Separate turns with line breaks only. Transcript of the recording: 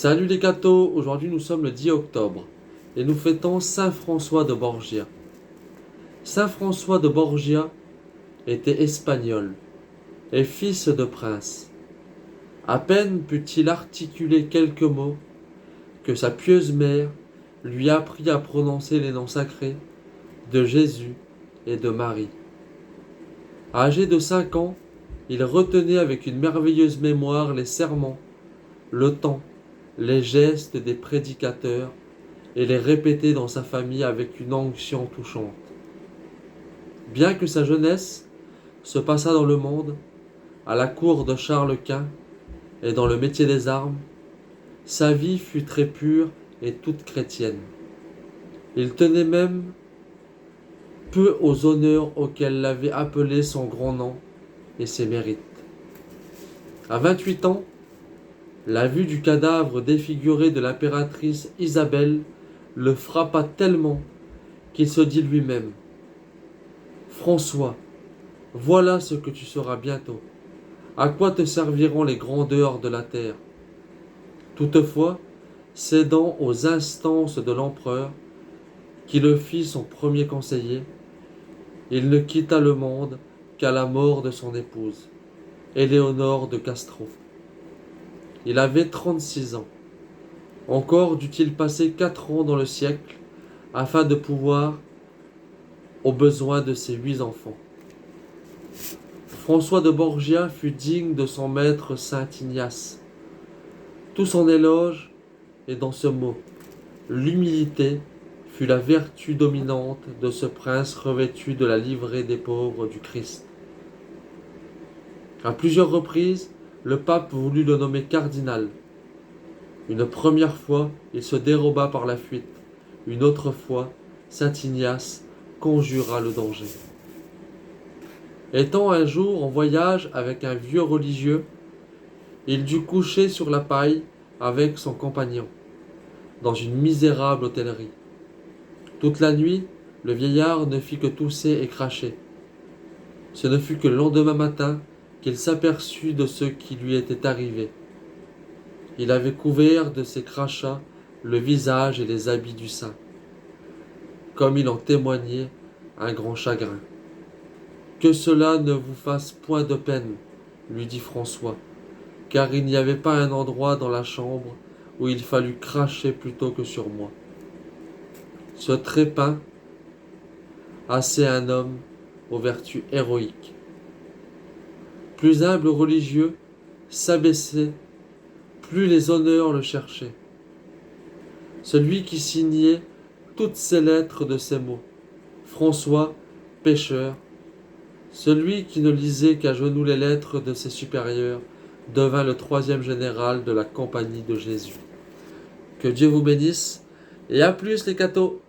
Salut les cathos, aujourd'hui nous sommes le 10 octobre et nous fêtons Saint François de Borgia. Saint François de Borgia était espagnol et fils de prince. À peine put-il articuler quelques mots que sa pieuse mère lui apprit à prononcer les noms sacrés de Jésus et de Marie. Âgé de 5 ans, il retenait avec une merveilleuse mémoire les sermons, le temps, les gestes des prédicateurs et les répétait dans sa famille avec une onction touchante. Bien que sa jeunesse se passât dans le monde, à la cour de Charles Quint et dans le métier des armes, sa vie fut très pure et toute chrétienne. Il tenait même peu aux honneurs auxquels l'avait appelé son grand nom et ses mérites. À 28 ans, la vue du cadavre défiguré de l'impératrice Isabelle le frappa tellement qu'il se dit lui-même : « François, voilà ce que tu seras bientôt. À quoi te serviront les grandeurs de la terre ? » Toutefois, cédant aux instances de l'empereur, qui le fit son premier conseiller, il ne quitta le monde qu'à la mort de son épouse, Éléonore de Castro. Il avait 36 ans. Encore dut-il passer 4 ans dans le siècle afin de pouvoir aux besoins de ses 8 enfants. François de Borgia fut digne de son maître saint Ignace. Tout son éloge est dans ce mot. L'humilité fut la vertu dominante de ce prince revêtu de la livrée des pauvres du Christ. À plusieurs reprises, le pape voulut le nommer cardinal. Une première fois, il se déroba par la fuite. Une autre fois, saint Ignace conjura le danger. Étant un jour en voyage avec un vieux religieux, il dut coucher sur la paille avec son compagnon, dans une misérable hôtellerie. Toute la nuit, le vieillard ne fit que tousser et cracher. Ce ne fut que le lendemain matin qu'il s'aperçut de ce qui lui était arrivé. Il avait couvert de ses crachats le visage et les habits du saint, comme il en témoignait un grand chagrin. « Que cela ne vous fasse point de peine, lui dit François, car il n'y avait pas un endroit dans la chambre où il fallut cracher plutôt que sur moi. » Ce trépas assez un homme aux vertus héroïques. Plus humble religieux, s'abaissait, plus les honneurs le cherchaient. Celui qui signait toutes ces lettres de ces mots, François, pécheur, celui qui ne lisait qu'à genoux les lettres de ses supérieurs, devint le 3e général de la compagnie de Jésus. Que Dieu vous bénisse, et à plus les cathos!